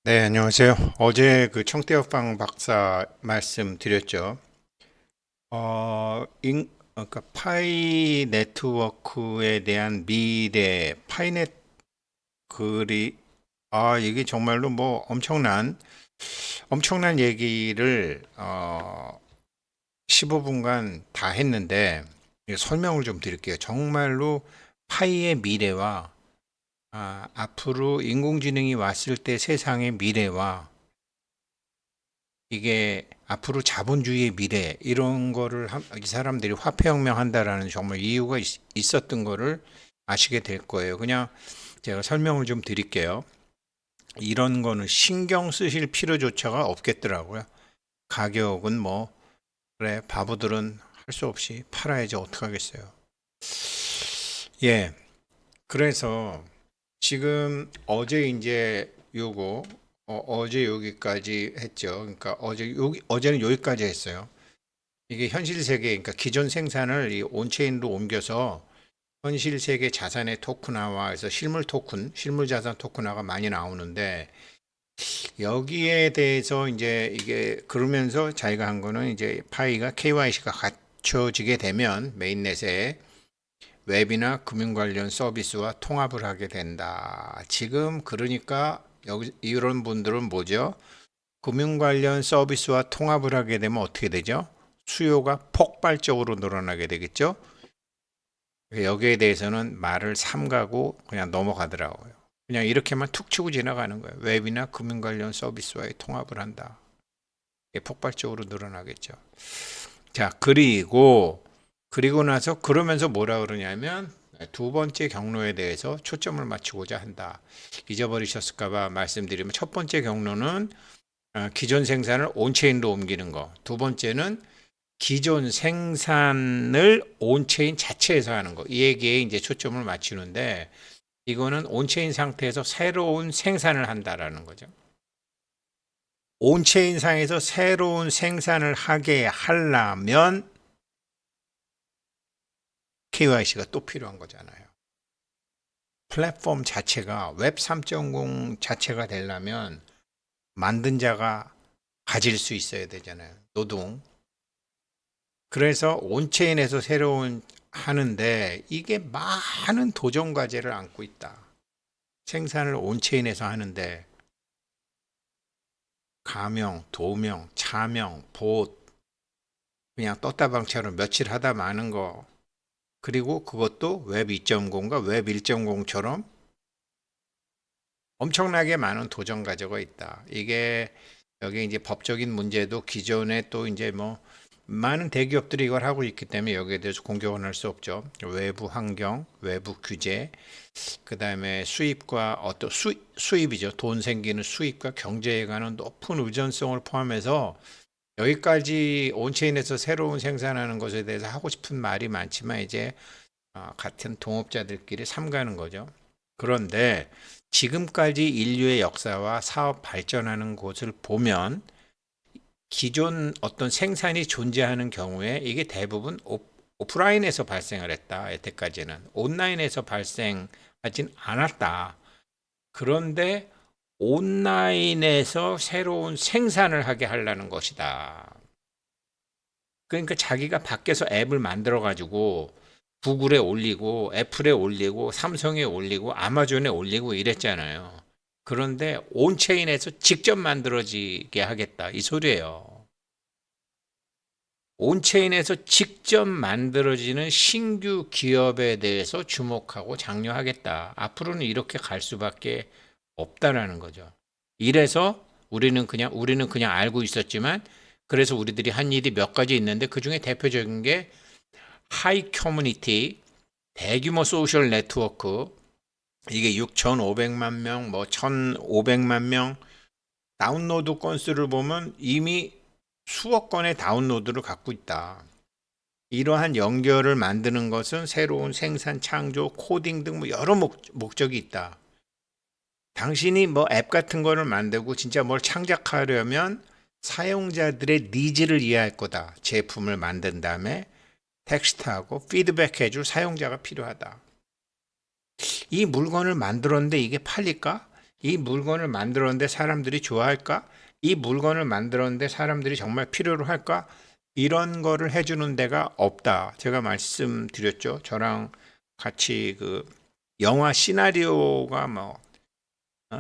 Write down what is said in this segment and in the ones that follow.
네, 안녕하세요. 어제 그 청태엽방 박사 말씀드렸죠. 그러니까 파이 네트워크에 대한 미래, 파이넷 글이, 이게 정말로 뭐 엄청난 얘기를, 15분간 다 했는데, 설명을 좀 드릴게요. 정말로 파이의 미래와, 앞으로 인공지능이 왔을 때 세상의 미래와, 이게 앞으로 자본주의의 미래 이런 거를 이 사람들이 화폐혁명 한다라는 정말 이유가 있었던 거를 아시게 될 거예요. 그냥 제가 설명을 좀 드릴게요. 이런 거는 신경 쓰실 필요조차가 없겠더라고요. 가격은 뭐 그래 바보들은 할 수 없이 팔아야지 어떡하겠어요. 예. 그래서 지금 어제 이제 요거 어제 여기까지 했죠. 그러니까 어제는 여기까지 했어요. 이게 현실 세계, 그러니까 기존 생산을 이 온체인으로 옮겨서 현실 세계 자산의 토큰화와 해서 실물 토큰, 실물 자산 토큰화가 많이 나오는데 여기에 대해서 이제 이게 그러면서 자기가 한 거는 이제 파이가 KYC가 갖춰지게 되면 메인넷에 웹이나 금융 관련 서비스와 통합을 하게 된다. 지금 그러니까 여기 이런 분들은 뭐죠? 금융 관련 서비스와 통합을 하게 되면 어떻게 되죠? 수요가 폭발적으로 늘어나게 되겠죠? 여기에 대해서는 말을 삼가고 그냥 넘어가더라고요. 그냥 이렇게만 툭 치고 지나가는 거예요. 웹이나 금융 관련 서비스와의 통합을 한다. 이게 폭발적으로 늘어나겠죠. 자, 그리고 나서 그러면서 뭐라 그러냐면 두 번째 경로에 대해서 초점을 맞추고자 한다. 잊어버리셨을까봐 말씀드리면 첫 번째 경로는 기존 생산을 온체인으로 옮기는 거. 두 번째는 기존 생산을 온체인 자체에서 하는 거. 이 얘기에 이제 초점을 맞추는데 이거는 온체인 상태에서 새로운 생산을 한다라는 거죠. 온체인 상에서 새로운 생산을 하게 하려면 KYC가 또 필요한 거잖아요. 플랫폼 자체가 웹 3.0 자체가 되려면 만든 자가 가질 수 있어야 되잖아요. 노동. 그래서 온체인에서 새로운 하는데 이게 많은 도전 과제를 안고 있다. 생산을 온체인에서 하는데 가명, 도명, 차명, 봇 그냥 떴다방처럼 며칠 하다 마는 거 그리고 그것도 웹 2.0과 웹 1.0처럼 엄청나게 많은 도전 과제가 있다. 이게 여기 이제 법적인 문제도 기존에 또 이제 뭐 많은 대기업들이 이걸 하고 있기 때문에 여기에 대해서 공격은 할 수 없죠. 외부 환경, 외부 규제, 그 다음에 수입과 어떤 수입이죠. 돈 생기는 수입과 경제에 관한 높은 의존성을 포함해서 여기까지 온체인에서 새로운 생산하는 것에 대해서 하고 싶은 말이 많지만 이제 같은 동업자들끼리 삼가는 거죠. 그런데 지금까지 인류의 역사와 사업 발전하는 곳을 보면 기존 어떤 생산이 존재하는 경우에 이게 대부분 오프라인에서 발생을 했다. 여태까지는 온라인에서 발생하진 않았다. 그런데 온라인에서 새로운 생산을 하게 하려는 것이다. 그러니까 자기가 밖에서 앱을 만들어 가지고 구글에 올리고 애플에 올리고 삼성에 올리고 아마존에 올리고 이랬잖아요. 그런데 온체인에서 직접 만들어지게 하겠다 이 소리예요. 온체인에서 직접 만들어지는 신규 기업에 대해서 주목하고 장려하겠다. 앞으로는 이렇게 갈 수밖에 없다라는 거죠. 이래서 우리는 그냥 알고 있었지만 그래서 우리들이 한 일이 몇 가지 있는데 그 중에 대표적인 게 하이 커뮤니티 대규모 소셜 네트워크 이게 6,500만 명, 뭐 1,500만 명 다운로드 건수를 보면 이미 수억 건의 다운로드를 갖고 있다. 이러한 연결을 만드는 것은 새로운 생산, 창조, 코딩 등 뭐 여러 목적이 있다. 당신이 뭐 앱 같은 거를 만들고 진짜 뭘 창작하려면 사용자들의 니즈를 이해할 거다. 제품을 만든 다음에 텍스트하고 피드백 해줄 사용자가 필요하다. 이 물건을 만들었는데 이게 팔릴까? 이 물건을 만들었는데 사람들이 좋아할까? 이 물건을 만들었는데 사람들이 정말 필요로 할까? 이런 거를 해주는 데가 없다. 제가 말씀드렸죠. 저랑 같이 그 영화 시나리오가 뭐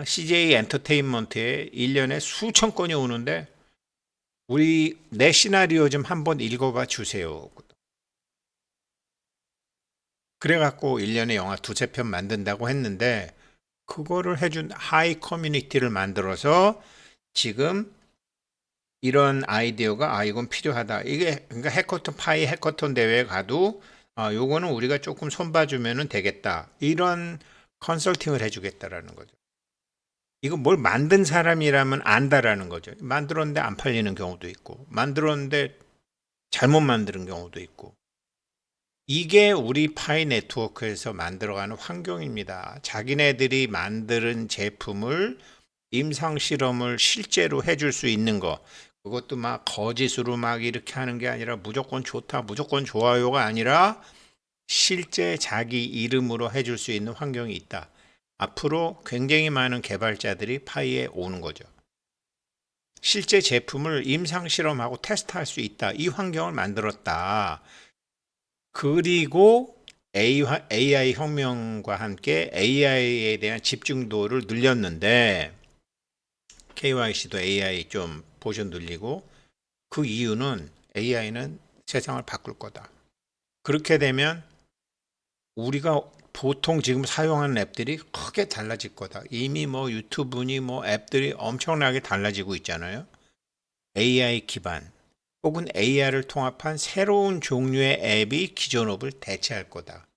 CJ 엔터테인먼트에 1년에 수천 건이 오는데 우리 내 시나리오 좀 한번 읽어봐 주세요. 그래갖고 1년에 영화 두세 편 만든다고 했는데 그거를 해준 하이 커뮤니티를 만들어서 지금 이런 아이디어가 이건 필요하다. 이게 그러니까 해커톤 파이 해커톤 대회에 가도 요거는 우리가 조금 손봐주면 되겠다. 이런 컨설팅을 해주겠다라는 거죠. 이거 뭘 만든 사람이라면 안다라는 거죠. 만들었는데 안 팔리는 경우도 있고, 만들었는데 잘못 만드는 경우도 있고. 이게 우리 파이 네트워크에서 만들어가는 환경입니다. 자기네들이 만드는 제품을 임상 실험을 실제로 해줄 수 있는 거. 그것도 막 거짓으로 막 이렇게 하는 게 아니라 무조건 좋다, 무조건 좋아요가 아니라 실제 자기 이름으로 해줄 수 있는 환경이 있다. 앞으로 굉장히 많은 개발자들이 파이에 오는 거죠. 실제 제품을 임상 실험하고 테스트할 수 있다. 이 환경을 만들었다. 그리고 AI 혁명과 함께 AI에 대한 집중도를 늘렸는데 KYC도 AI 좀 포션 늘리고 그 이유는 AI는 세상을 바꿀 거다. 그렇게 되면 우리가 보통 지금 사용하는 앱들이 크게 달라질 거다. 이미 뭐 유튜브니 뭐 앱들이 엄청나게 달라지고 있잖아요. AI 기반 혹은 AI를 통합한 새로운 종류의 앱이 기존 앱을 대체할 거다.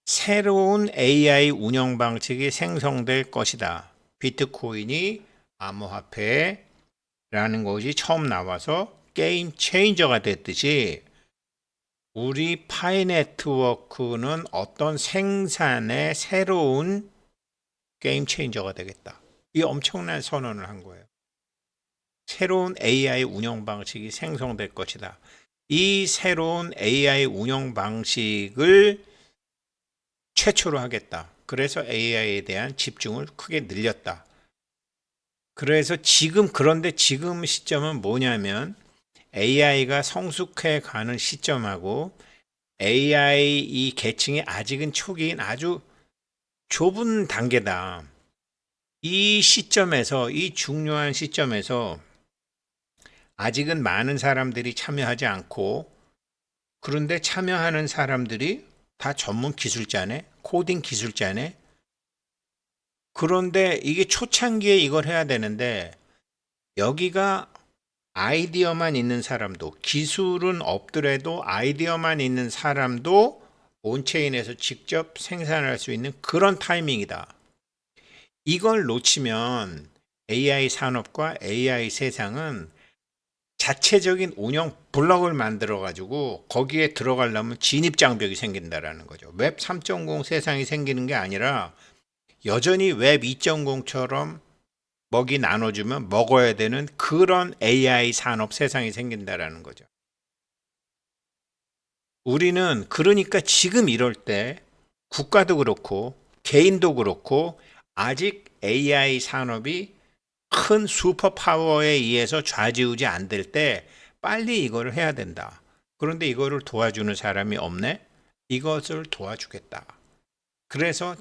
새로운 AI 운영 방식이 생성될 것이다. 비트코인이 암호화폐라는 것이 처음 나와서 게임 체인저가 됐듯이 우리 파이 네트워크는 어떤 생산의 새로운 게임 체인저가 되겠다. 이 엄청난 선언을 한 거예요. 새로운 AI 운영 방식이 생성될 것이다. 이 새로운 AI 운영 방식을 최초로 하겠다. 그래서 AI에 대한 집중을 크게 늘렸다. 그래서 그런데 지금 시점은 뭐냐면 AI가 성숙해 가는 시점하고 AI 이 계층이 아직은 초기인 아주 좁은 단계다. 이 중요한 시점에서 아직은 많은 사람들이 참여하지 않고 그런데 참여하는 사람들이 다 전문 기술자네, 코딩 기술자네. 그런데 이게 초창기에 이걸 해야 되는데 여기가 아이디어만 있는 사람도 기술은 없더라도 아이디어만 있는 사람도 온체인에서 직접 생산할 수 있는 그런 타이밍이다. 이걸 놓치면 AI 산업과 AI 세상은 자체적인 운영 블럭을 만들어 가지고 거기에 들어가려면 진입 장벽이 생긴다라는 거죠. 웹 3.0 세상이 생기는 게 아니라 여전히 웹 2.0처럼 먹이 나눠주면 먹어야 되는 그런 AI 산업 세상이 생긴다라는 거죠. 우리는 그러니까 지금 이럴 때 국가도 그렇고 개인도 그렇고 아직 AI 산업이 큰 슈퍼파워에 의해서 좌지우지 안 될 때 빨리 이거를 해야 된다. 그런데 이거를 도와주는 사람이 없네? 이것을 도와주겠다. 그래서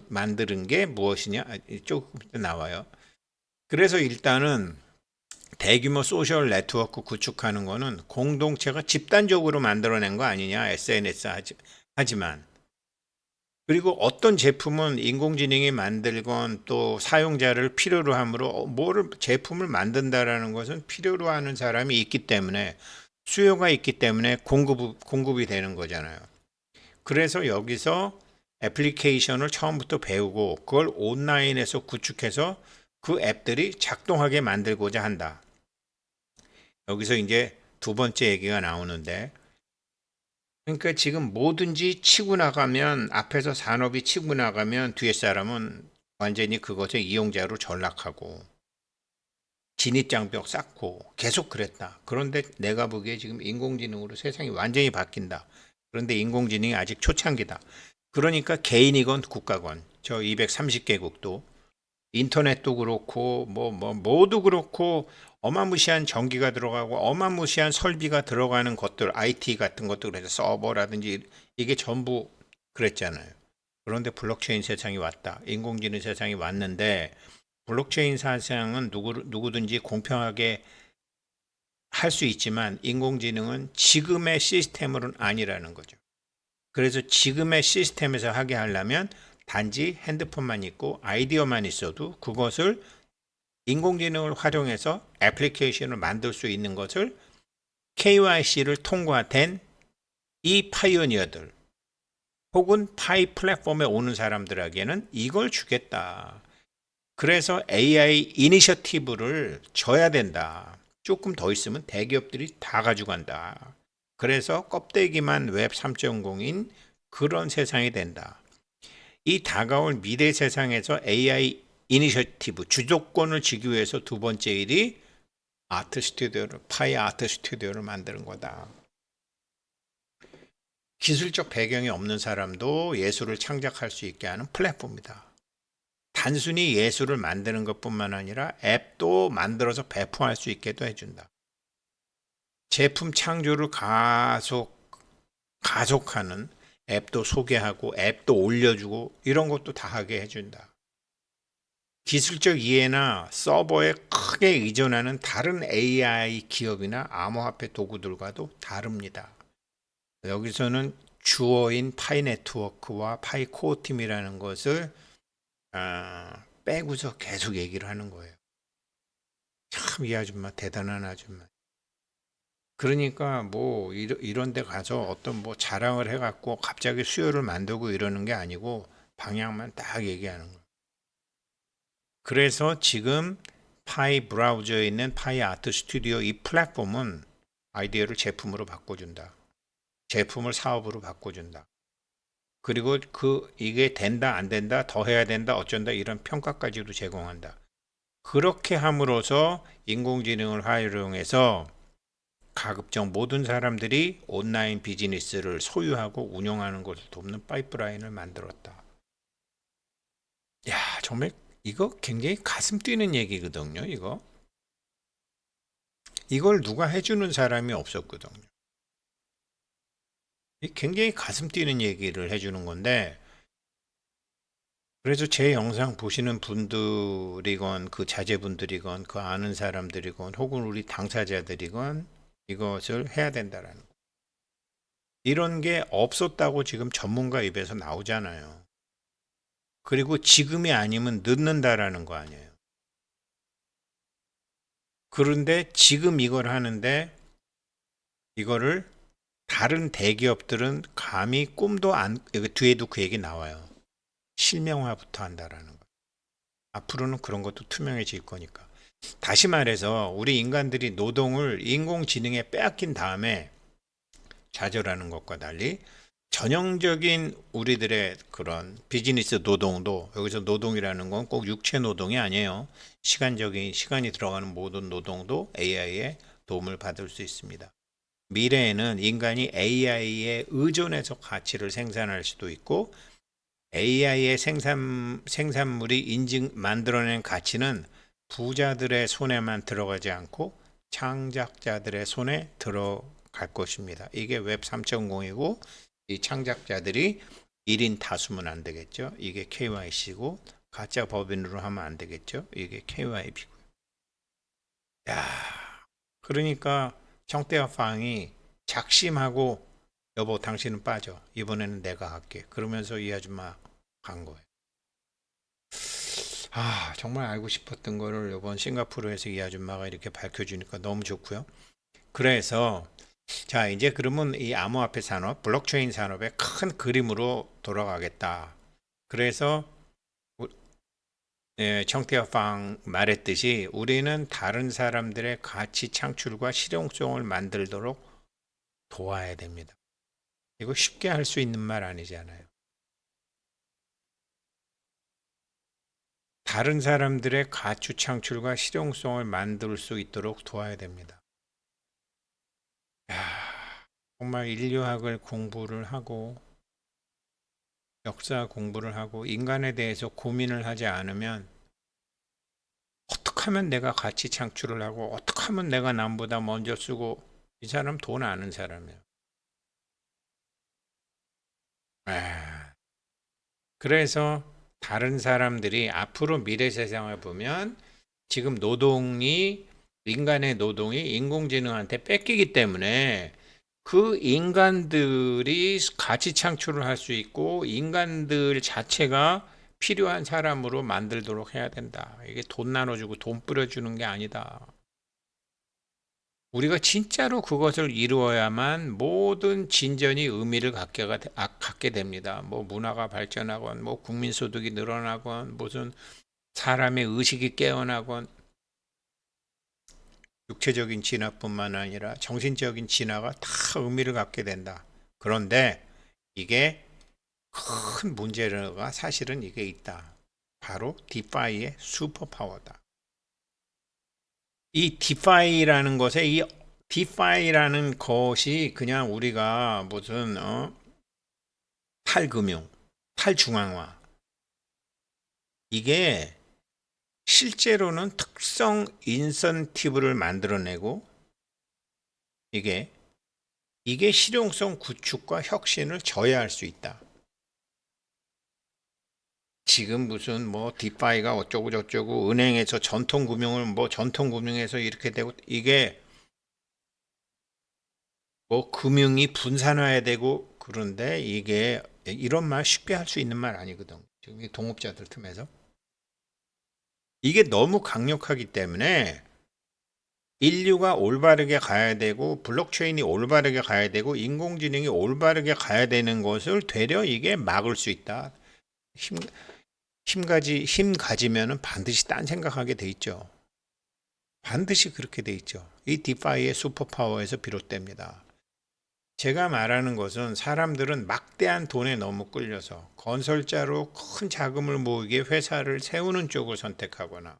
만드는 게 무엇이냐? 조금 나와요. 그래서 일단은 대규모 소셜 네트워크 구축하는 거는 공동체가 집단적으로 만들어낸 거 아니냐, SNS 하지만. 그리고 어떤 제품은 인공지능이 만들건 또 사용자를 필요로 하므로 제품을 만든다라는 것은 필요로 하는 사람이 있기 때문에 수요가 있기 때문에 공급이 되는 거잖아요. 그래서 여기서 애플리케이션을 처음부터 배우고 그걸 온라인에서 구축해서 그 앱들이 작동하게 만들고자 한다. 여기서 이제 두 번째 얘기가 나오는데 그러니까 지금 뭐든지 치고 나가면 앞에서 산업이 치고 나가면 뒤에 사람은 완전히 그것의 이용자로 전락하고 진입장벽 쌓고 계속 그랬다. 그런데 내가 보기에 지금 인공지능으로 세상이 완전히 바뀐다. 그런데 인공지능이 아직 초창기다. 그러니까 개인이건 국가건 저 230개국도 인터넷도 그렇고 모두 그렇고 어마무시한 전기가 들어가고 어마무시한 설비가 들어가는 것들 IT 같은 것들 그래서 서버라든지 이게 전부 그랬잖아요. 그런데 블록체인 세상이 왔다. 인공지능 세상이 왔는데 블록체인 세상은 누구든지 공평하게 할 수 있지만 인공지능은 지금의 시스템으로는 아니라는 거죠. 그래서 지금의 시스템에서 하게 하려면 단지 핸드폰만 있고 아이디어만 있어도 그것을 인공지능을 활용해서 애플리케이션을 만들 수 있는 것을 KYC를 통과된 이 파이오니어들 혹은 파이 플랫폼에 오는 사람들에게는 이걸 주겠다. 그래서 AI 이니셔티브를 줘야 된다. 조금 더 있으면 대기업들이 다 가져간다. 그래서 껍데기만 웹 3.0인 그런 세상이 된다. 이 다가올 미래 세상에서 AI 이니셔티브 주도권을 쥐기 위해서 두 번째 일이 파이 아트 스튜디오를 만드는 거다. 기술적 배경이 없는 사람도 예술을 창작할 수 있게 하는 플랫폼이다. 단순히 예술을 만드는 것뿐만 아니라 앱도 만들어서 배포할 수 있게도 해준다. 제품 창조를 가속하는 앱도 소개하고 앱도 올려주고 이런 것도 다 하게 해준다. 기술적 이해나 서버에 크게 의존하는 다른 AI 기업이나 암호화폐 도구들과도 다릅니다. 여기서는 주어인 파이 네트워크와 파이 코어 팀이라는 것을 빼고서 계속 얘기를 하는 거예요. 참 이 아줌마 대단한 아줌마. 그러니까 뭐 이런 데 가서 어떤 뭐 자랑을 해갖고 갑자기 수요를 만들고 이러는 게 아니고 방향만 딱 얘기하는 거예요. 그래서 지금 파이 브라우저에 있는 파이 아트 스튜디오 이 플랫폼은 아이디어를 제품으로 바꿔준다. 제품을 사업으로 바꿔준다. 그리고 이게 된다 안 된다 더 해야 된다 어쩐다 이런 평가까지도 제공한다. 그렇게 함으로써 인공지능을 활용해서 가급적 모든 사람들이 온라인 비즈니스를 소유하고 운영하는 것을 돕는 파이프라인을 만들었다. 야, 정말 이거 굉장히 가슴 뛰는 얘기거든요, 이거. 이걸 누가 해주는 사람이 없었거든요. 굉장히 가슴 뛰는 얘기를 해주는 건데, 그래서 제 영상 보시는 분들이건 그 자제분들이건 그 아는 사람들이건 혹은 우리 당사자들이건 이것을 해야 된다라는 거. 이런 게 없었다고 지금 전문가 입에서 나오잖아요. 그리고 지금이 아니면 늦는다라는 거 아니에요. 그런데 지금 이걸 하는데 이거를 다른 대기업들은 감히 꿈도 안, 여기 뒤에도 그 얘기 나와요. 실명화부터 한다라는 거. 앞으로는 그런 것도 투명해질 거니까. 다시 말해서 우리 인간들이 노동을 인공지능에 빼앗긴 다음에 좌절하는 것과 달리 전형적인 우리들의 그런 비즈니스 노동도 여기서 노동이라는 건 꼭 육체 노동이 아니에요. 시간적인 시간이 들어가는 모든 노동도 AI의 도움을 받을 수 있습니다. 미래에는 인간이 AI에 의존해서 가치를 생산할 수도 있고 AI의 생산물이 만들어낸 가치는 부자들의 손에만 들어가지 않고 창작자들의 손에 들어갈 것입니다. 이게 웹 3.0이고 이 창작자들이 1인 다수면 안 되겠죠. 이게 KYC고 가짜 법인으로 하면 안 되겠죠. 이게 KYB고. 야, 그러니까 정대화팡이 작심하고 여보 당신은 빠져. 이번에는 내가 할게. 그러면서 이 아줌마 간 거예요. 아, 정말 알고 싶었던 거를 이번 싱가포르에서 이 아줌마가 이렇게 밝혀주니까 너무 좋고요. 그래서 자, 이제 그러면 이 암호화폐 산업, 블록체인 산업의 큰 그림으로 돌아가겠다. 그래서 청태화방 말했듯이 우리는 다른 사람들의 가치 창출과 실용성을 만들도록 도와야 됩니다. 이거 쉽게 할 수 있는 말 아니잖아요. 다른 사람들의 가치 창출과 실용성을 만들 수 있도록 도와야 됩니다. 야, 정말 인류학을 공부를 하고 역사 공부를 하고 인간에 대해서 고민을 하지 않으면 어떻게 하면 내가 가치 창출을 하고 어떻게 하면 내가 남보다 먼저 쓰고 이 사람 돈 아는 사람이에요. 아, 그래서 다른 사람들이 앞으로 미래 세상을 보면 지금 인간의 노동이 인공지능한테 뺏기기 때문에 그 인간들이 가치 창출을 할 수 있고 인간들 자체가 필요한 사람으로 만들도록 해야 된다. 이게 돈 나눠주고 돈 뿌려주는 게 아니다. 우리가 진짜로 그것을 이루어야만 모든 진전이 의미를 갖게 됩니다. 뭐 문화가 발전하건, 뭐 국민소득이 늘어나건, 무슨 사람의 의식이 깨어나건, 육체적인 진화뿐만 아니라 정신적인 진화가 다 의미를 갖게 된다. 그런데 이게 큰 문제가 사실은 이게 있다. 바로 디파이의 슈퍼파워다. 이 디파이라는 것에 이 디파이라는 것이 그냥 우리가 무슨 탈금융, 탈중앙화 이게 실제로는 특성 인센티브를 만들어내고 이게 실용성 구축과 혁신을 저해할 수 있다. 지금 무슨 뭐 디파이가 어쩌고 저쩌고 은행에서 전통금융을 뭐 전통금융에서 이렇게 되고 이게 뭐 금융이 분산화해야 되고 그런데 이게 이런 말 쉽게 할 수 있는 말 아니거든. 지금 동업자들 틈에서 이게 너무 강력하기 때문에 인류가 올바르게 가야 되고 블록체인이 올바르게 가야 되고 인공지능이 올바르게 가야 되는 것을 되려 이게 막을 수 있다. 힘, 힘 가지면은 반드시 딴 생각하게 돼 있죠. 반드시 그렇게 돼 있죠. 이 디파이의 슈퍼파워에서 비롯됩니다. 제가 말하는 것은 사람들은 막대한 돈에 너무 끌려서 건설자로 큰 자금을 모으기에 회사를 세우는 쪽을 선택하거나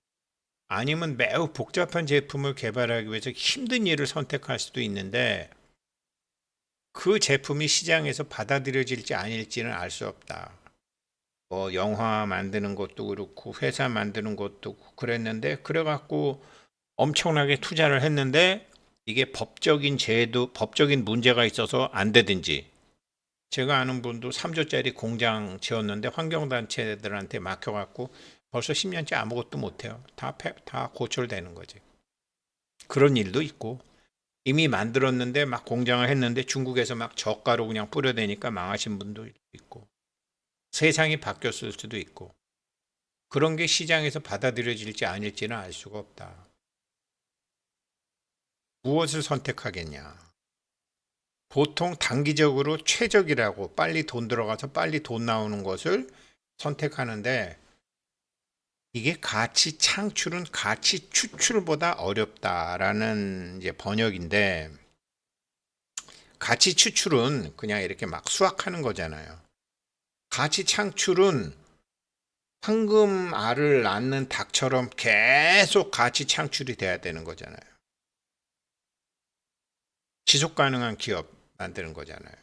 아니면 매우 복잡한 제품을 개발하기 위해서 힘든 일을 선택할 수도 있는데 그 제품이 시장에서 받아들여질지 아닐지는 알 수 없다. 뭐 영화 만드는 것도 그렇고 회사 만드는 것도 그랬는데 그래갖고 엄청나게 투자를 했는데 이게 법적인 문제가 있어서 안 되든지 제가 아는 분도 3조짜리 공장 지었는데 환경단체들한테 맡겨갖고 벌써 10년째 아무것도 못해요. 다 고철되는 거지. 그런 일도 있고 이미 만들었는데 막 공장을 했는데 중국에서 막 저가로 그냥 뿌려대니까 망하신 분도 있고 세상이 바뀌었을 수도 있고 그런 게 시장에서 받아들여질지 아닐지는 알 수가 없다. 무엇을 선택하겠냐? 보통 단기적으로 최적이라고 빨리 돈 들어가서 빨리 돈 나오는 것을 선택하는데 이게 가치 창출은 가치 추출보다 어렵다라는 이제 번역인데 가치 추출은 그냥 이렇게 막 수확하는 거잖아요. 가치 창출은 황금 알을 낳는 닭처럼 계속 가치 창출이 돼야 되는 거잖아요. 지속 가능한 기업 만드는 거잖아요.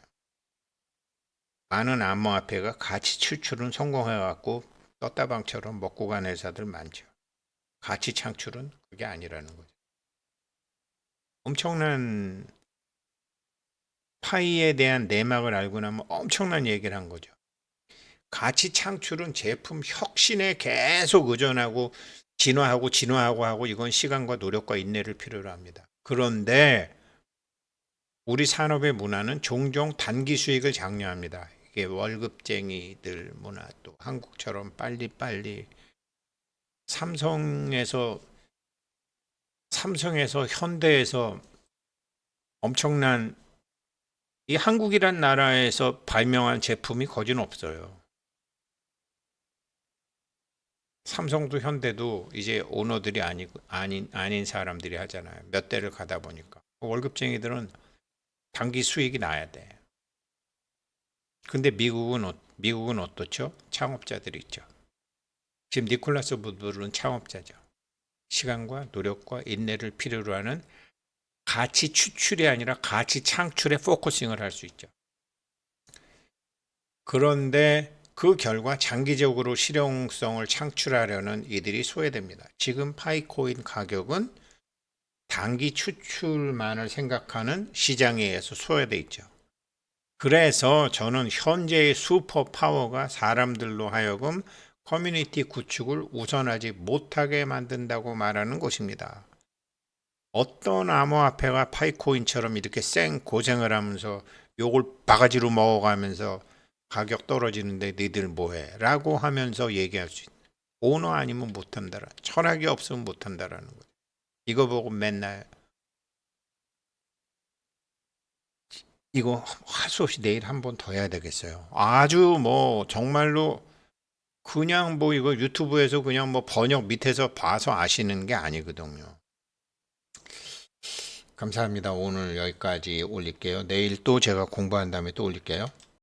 많은 암호화폐가 가치 추출은 성공해갖고 떴다방처럼 먹고 간 회사들 많죠. 가치 창출은 그게 아니라는 거죠. 엄청난 파이에 대한 내막을 알고 나면 엄청난 얘기를 한 거죠. 가치 창출은 제품 혁신에 계속 의존하고 진화하고 하고 이건 시간과 노력과 인내를 필요로 합니다. 그런데 우리 산업의 문화는 종종 단기 수익을 장려합니다. 이게 월급쟁이들 문화 또 한국처럼 빨리빨리 삼성에서 현대에서 엄청난 이 한국이란 나라에서 발명한 제품이 거진 없어요. 삼성도 현대도 이제 오너들이 아닌 사람들이 하잖아요. 몇 대를 가다 보니까. 월급쟁이들은 단기 수익이 나야 돼. 근데 미국은 어떻죠? 창업자들이 있죠. 지금 니콜라스 부부는 창업자죠. 시간과 노력과 인내를 필요로 하는 가치 추출이 아니라 가치 창출에 포커싱을 할 수 있죠. 그런데 그 결과 장기적으로 실용성을 창출하려는 이들이 소외됩니다. 지금 파이코인 가격은 단기 추출만을 생각하는 시장에 의해서 소외돼 있죠. 그래서 저는 현재의 슈퍼 파워가 사람들로 하여금 커뮤니티 구축을 우선하지 못하게 만든다고 말하는 것입니다. 어떤 암호화폐가 파이코인처럼 이렇게 쌩 고생을 하면서 요걸 바가지로 먹어가면서 가격 떨어지는데 니들 뭐해? 라고 하면서 얘기할 수 있는, 오너 아니면 못한다라, 철학이 없으면 못한다라는 거예요. 이거 보고 맨날 이거 할 수 없이 내일 한 번 더 해야 되겠어요. 아주 뭐 정말로 그냥 뭐 이거 유튜브에서 그냥 뭐 번역 밑에서 봐서 아시는 게 아니거든요. 감사합니다. 오늘 여기까지 올릴게요. 내일 또 제가 공부한 다음에 또 올릴게요.